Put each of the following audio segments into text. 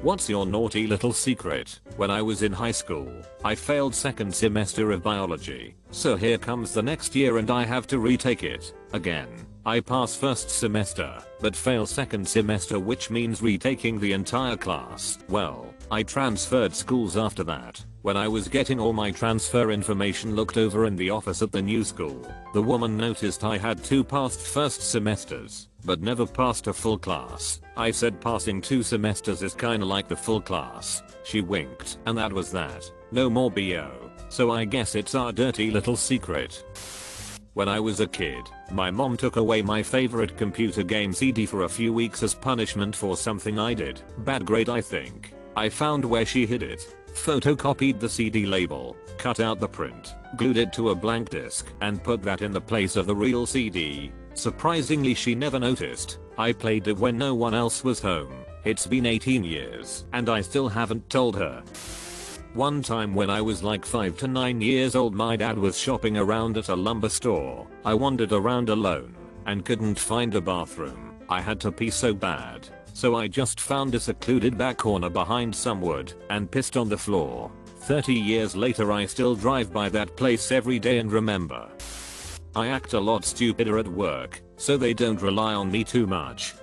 What's your naughty little secret? When I was in high school, I failed second semester of biology. So here comes the next year and I have to retake it again. I pass first semester, but fail second semester, which means retaking the entire class. Well, I transferred schools after that. When I was getting all my transfer information looked over in the office at the new school, the woman noticed I had 2 passed first semesters, but never passed a full class. I said passing 2 semesters is kinda like the full class. She winked, and that was that. No more BO. So I guess it's our dirty little secret. When I was a kid, my mom took away my favorite computer game CD for a few weeks as punishment for something I did. Bad grade, I think. I found where she hid it, photocopied the CD label, cut out the print, glued it to a blank disc, and put that in the place of the real CD. Surprisingly, she never noticed. I played it when no one else was home. It's been 18 years, and I still haven't told her. One time when I was like 5 to 9 years old, my dad was shopping around at a lumber store. I wandered around alone and couldn't find a bathroom. I had to pee so bad, so I just found a secluded back corner behind some wood and pissed on the floor. 30 years later, I still drive by that place every day and remember. I act a lot stupider at work, so they don't rely on me too much.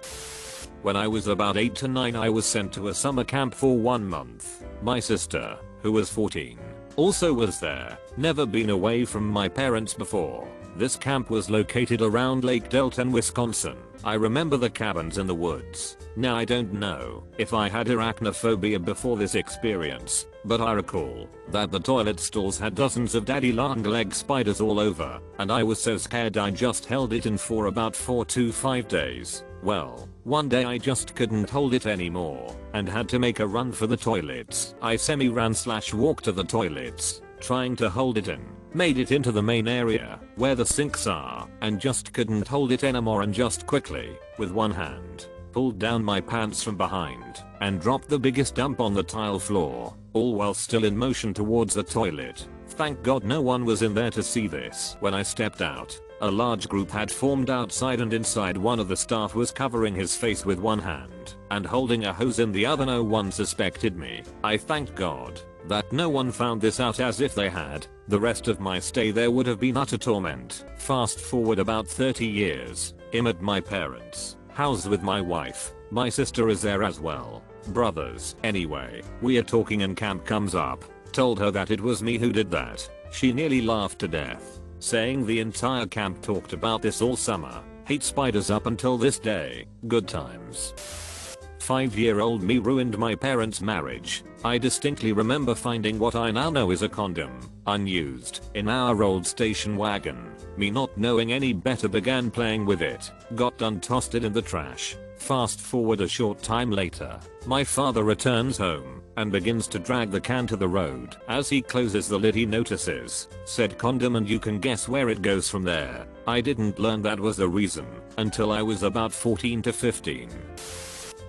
When I was about 8 to 9, I was sent to a summer camp for 1 month. My sister, who was 14, also was there. Never been away from my parents before. This camp was located around Lake Delton, Wisconsin. I remember the cabins in the woods. Now I don't know if I had arachnophobia before this experience, but I recall that the toilet stalls had dozens of daddy long leg spiders all over, and I was so scared I just held it in for about 4 to 5 days. Well, one day I just couldn't hold it anymore and had to make a run for the toilets. I semi-ran/walked to the toilets, trying to hold it in. Made it into the main area where the sinks are and just couldn't hold it anymore, and just quickly, with one hand, pulled down my pants from behind and dropped the biggest dump on the tile floor, all while still in motion towards the toilet. Thank God no one was in there to see this. When I stepped out, a large group had formed outside, and inside one of the staff was covering his face with one hand and holding a hose in the other. No one suspected me. I thanked God that no one found this out, as if they had, the rest of my stay there would have been utter torment. Fast forward about 30 years, I'm at my parents' house with my wife. My sister is there as well. Brothers. Anyway, we are talking and camp comes up. Told her that it was me who did that. She nearly laughed to death, saying the entire camp talked about this all summer. Hate spiders up until this day. Good times. 5-year-old me ruined my parents' marriage. I distinctly remember finding what I now know is a condom, unused, in our old station wagon. Me not knowing any better began playing with it. Got done, tossed it in the trash. Fast forward a short time later, my father returns home and begins to drag the can to the road. As he closes the lid, he notices said condom, and you can guess where it goes from there. I didn't learn that was the reason until I was about 14 to 15.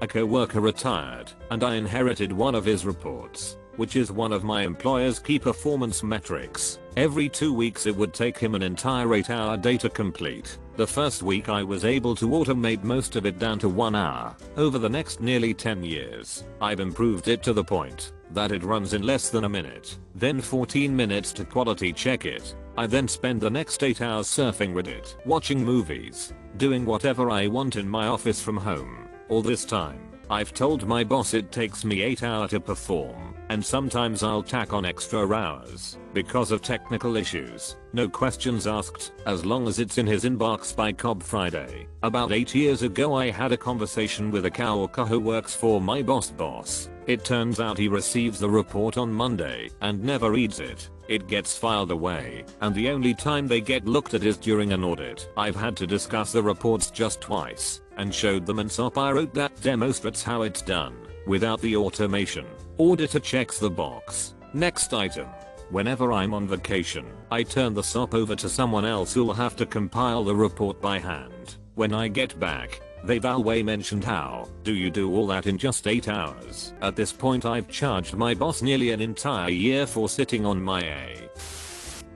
A co-worker retired, and I inherited one of his reports, which is one of my employer's key performance metrics. Every 2 weeks it would take him an entire 8-hour day to complete. The first week I was able to automate most of it down to 1 hour. Over the next nearly 10 years, I've improved it to the point that it runs in less than a minute, then 14 minutes to quality check it. I then spend the next 8 hours surfing Reddit, watching movies, doing whatever I want in my office from home. All this time, I've told my boss it takes me 8 hours to perform, and sometimes I'll tack on extra hours because of technical issues. No questions asked, as long as it's in his inbox by Cobb Friday. About 8 years ago, I had a conversation with a coworker who works for my boss. It turns out he receives the report on Monday and never reads it. It gets filed away, and the only time they get looked at is during an audit. I've had to discuss the reports just twice and showed them, and so I wrote that demonstrates how it's done without the automation. Auditor checks the box. Next item. Whenever I'm on vacation, I turn the SOP over to someone else who'll have to compile the report by hand. When I get back, they've always mentioned how do you do all that in just 8 hours. At this point, I've charged my boss nearly an entire year for sitting on my A.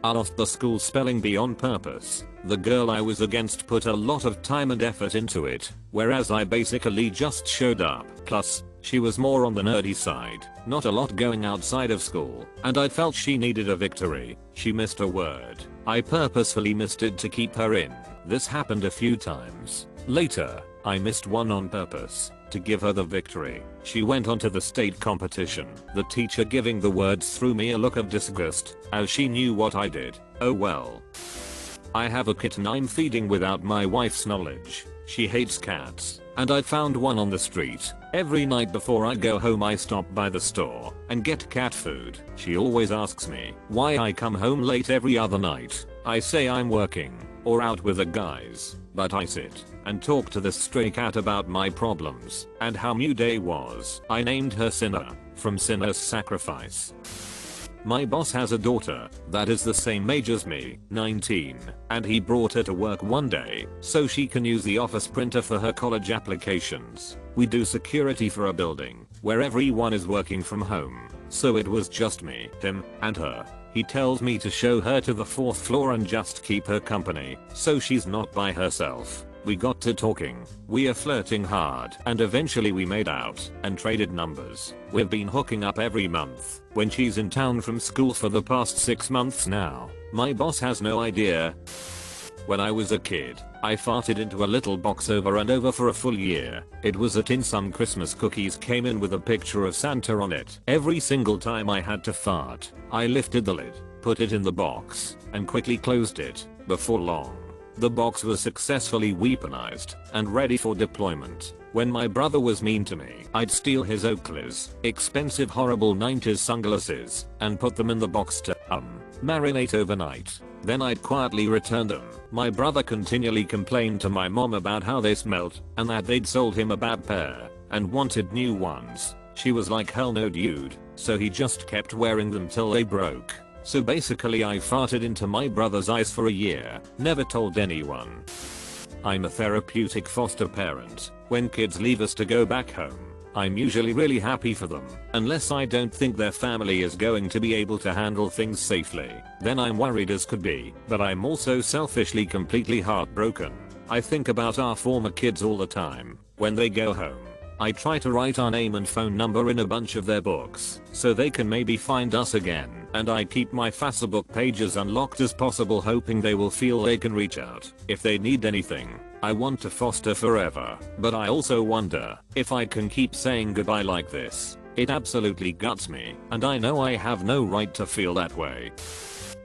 I lost the school spelling bee on purpose. The girl I was against put a lot of time and effort into it, whereas I basically just showed up. Plus, She was more on the nerdy side, not a lot going outside of school, and I felt she needed a victory. She missed a word. I purposefully missed it to keep her in. This happened a few times. Later, I missed one on purpose to give her the victory. She went on to the state competition. The teacher giving the words threw me a look of disgust, as she knew what I did. Oh well. I have a kitten I'm feeding without my wife's knowledge. She hates cats, and I found one on the street. Every night before I go home I stop by the store and get cat food. She always asks me why I come home late every other night. I say I'm working or out with the guys, but I sit and talk to this stray cat about my problems and how my day was. I named her Sinner, from Sinner's Sacrifice. My boss has a daughter that is the same age as me, 19, and he brought her to work one day so she can use the office printer for her college applications. We do security for a building where everyone is working from home, so it was just me, him, and her. He tells me to show her to the 4th floor and just keep her company so she's not by herself. We got to talking, we are flirting hard, and eventually we made out and traded numbers. We've been hooking up every month when she's in town from school for the past 6 months now. My boss has no idea. When I was a kid, I farted into a little box over and over for a full year. It was a tin. Some Christmas cookies came in with a picture of Santa on it. Every single time I had to fart, I lifted the lid, put it in the box, and quickly closed it. Before long, the box was successfully weaponized and ready for deployment. When my brother was mean to me, I'd steal his Oakley's expensive horrible 90s sunglasses and put them in the box to marinate overnight. Then I'd quietly return them. My brother continually complained to my mom about how they smelled and that they'd sold him a bad pair and wanted new ones. She was like, hell no dude, so he just kept wearing them till they broke. So basically I farted into my brother's eyes for a year, never told anyone. I'm a therapeutic foster parent. When kids leave us to go back home, I'm usually really happy for them, unless I don't think their family is going to be able to handle things safely. Then I'm worried as could be, but I'm also selfishly completely heartbroken. I think about our former kids all the time. When they go home, I try to write our name and phone number in a bunch of their books so they can maybe find us again, and I keep my Facebook pages unlocked as possible, hoping they will feel they can reach out if they need anything. I want to foster forever, but I also wonder if I can keep saying goodbye like this. It absolutely guts me, and I know I have no right to feel that way.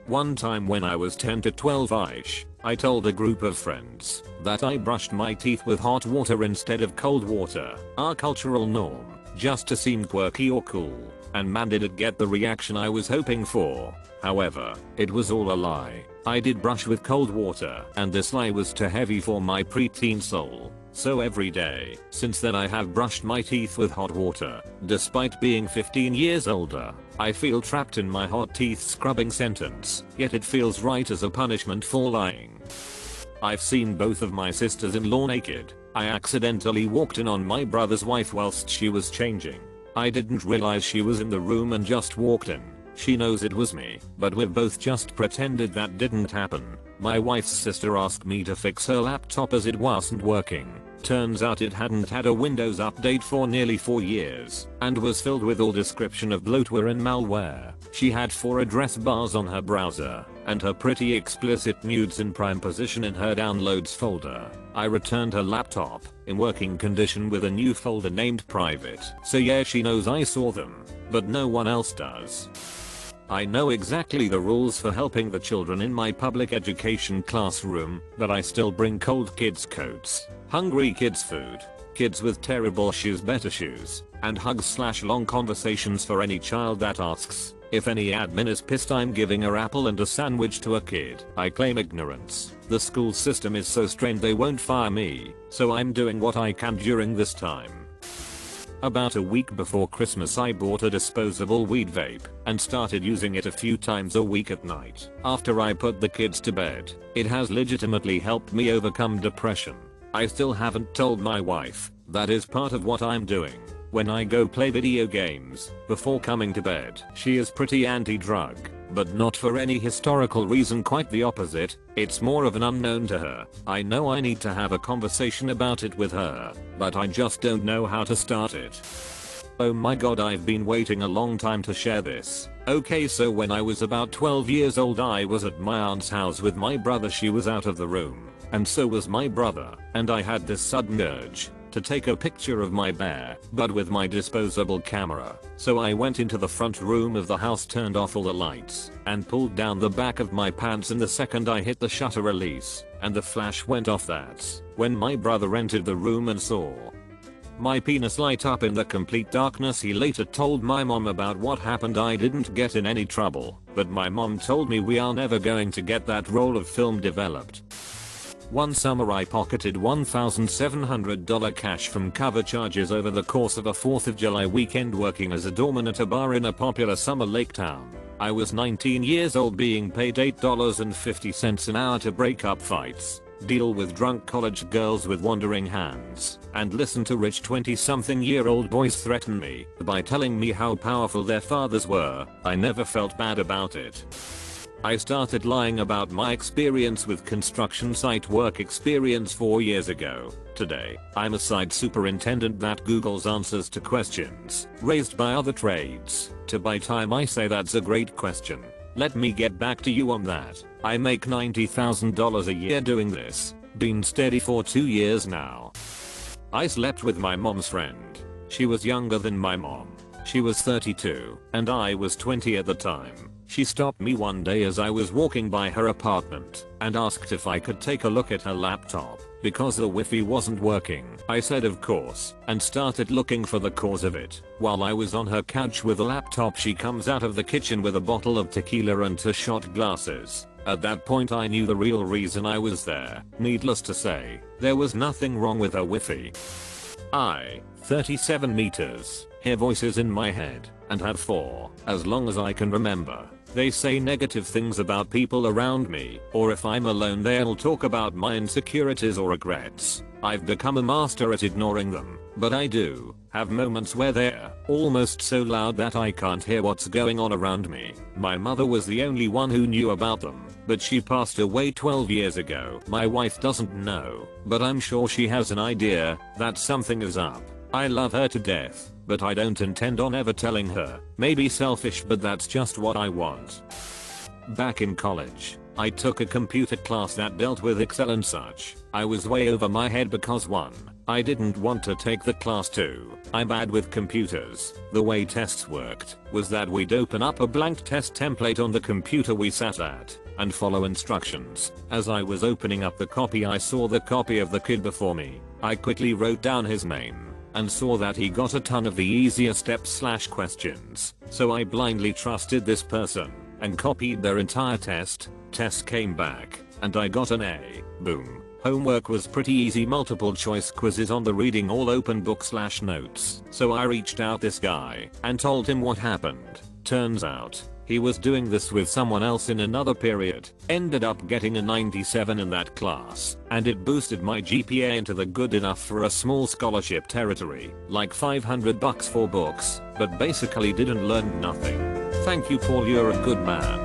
One time when I was 10 to 12ish, I told a group of friends that I brushed my teeth with hot water instead of cold water, our cultural norm, just to seem quirky or cool, and man did it get the reaction I was hoping for. However, it was all a lie. I did brush with cold water, and this lie was too heavy for my preteen soul. So every day since then I have brushed my teeth with hot water. Despite being 15 years older, I feel trapped in my hot teeth scrubbing sentence, yet it feels right as a punishment for lying. I've seen both of my sisters-in-law naked. I accidentally walked in on my brother's wife whilst she was changing. I didn't realize she was in the room and just walked in. She knows it was me, but we've both just pretended that didn't happen. My wife's sister asked me to fix her laptop as it wasn't working. Turns out it hadn't had a Windows update for nearly 4 years and was filled with all description of bloatware and malware. She had 4 address bars on her browser and her pretty explicit nudes in prime position in her downloads folder. I returned her laptop in working condition with a new folder named private. So yeah, she knows I saw them, but no one else does. I know exactly the rules for helping the children in my public education classroom, but I still bring cold kids coats, hungry kids food, kids with terrible shoes better shoes, and hugs/long conversations for any child that asks. If any admin is pissed I'm giving an apple and a sandwich to a kid. I claim ignorance. The school system is so strained they won't fire me, so I'm doing what I can during this time. About a week before Christmas I bought a disposable weed vape and started using it a few times a week at night after I put the kids to bed. It has legitimately helped me overcome depression. I still haven't told my wife. That is part of what I'm doing. When I go play video games before coming to bed, she is pretty anti-drug, but not for any historical reason, quite the opposite. It's more of an unknown to her. I know I need to have a conversation about it with her, but I just don't know how to start it. Oh my god, I've been waiting a long time to share this. Okay, so when I was about 12 years old I was at my aunt's house with my brother. She was out of the room, and so was my brother, and I had this sudden urge to take a picture of my bear, but with my disposable camera. So I went into the front room of the house, turned off all the lights, and pulled down the back of my pants, and the second I hit the shutter release, and the flash went off, that's when my brother entered the room and saw my penis light up in the complete darkness. He later told my mom about what happened. I didn't get in any trouble, but my mom told me we are never going to get that roll of film developed. One summer I pocketed $1,700 cash from cover charges over the course of a 4th of July weekend working as a doorman at a bar in a popular summer lake town. I was 19 years old, being paid $8.50 an hour to break up fights, deal with drunk college girls with wandering hands, and listen to rich 20-something-year-old boys threaten me by telling me how powerful their fathers were. I never felt bad about it. I started lying about my experience with construction site work experience 4 years ago. Today, I'm a site superintendent that Googles answers to questions raised by other trades. By time I say that's a great question, let me get back to you on that. I make $90,000 a year doing this. Been steady for 2 years now. I slept with my mom's friend. She was younger than my mom. She was 32, and I was 20 at the time. She stopped me one day as I was walking by her apartment and asked if I could take a look at her laptop because the Wi-Fi wasn't working. I said of course and started looking for the cause of it. While I was on her couch with a laptop, she comes out of the kitchen with a bottle of tequila and 2 shot glasses. At that point I knew the real reason I was there. Needless to say, there was nothing wrong with her Wi-Fi. I, 37 meters, hear voices in my head and have for as long as I can remember. They say negative things about people around me, or if I'm alone they'll talk about my insecurities or regrets. I've become a master at ignoring them, but I do have moments where they're almost so loud that I can't hear what's going on around me. My mother was the only one who knew about them, but she passed away 12 years ago. My wife doesn't know, but I'm sure she has an idea that something is up. I love her to death, but I don't intend on ever telling her. Maybe selfish, but that's just what I want. Back in college, I took a computer class that dealt with Excel and such. I was way over my head because 1, I didn't want to take the class. 2, I'm bad with computers. The way tests worked was that we'd open up a blank test template on the computer we sat at and follow instructions. As I was opening up the copy, I saw the copy of the kid before me. I quickly wrote down his name and saw that he got a ton of the easier steps/questions. So I blindly trusted this person and copied their entire test. Test came back and I got an A. Boom. Homework was pretty easy, multiple choice quizzes on the reading, all open book/notes. So I reached out this guy and told him what happened. Turns out he was doing this with someone else in another period. Ended up getting a 97 in that class, and it boosted my GPA into the good enough for a small scholarship territory, like $500 for books, but basically didn't learn nothing. Thank you, Paul, you're a good man.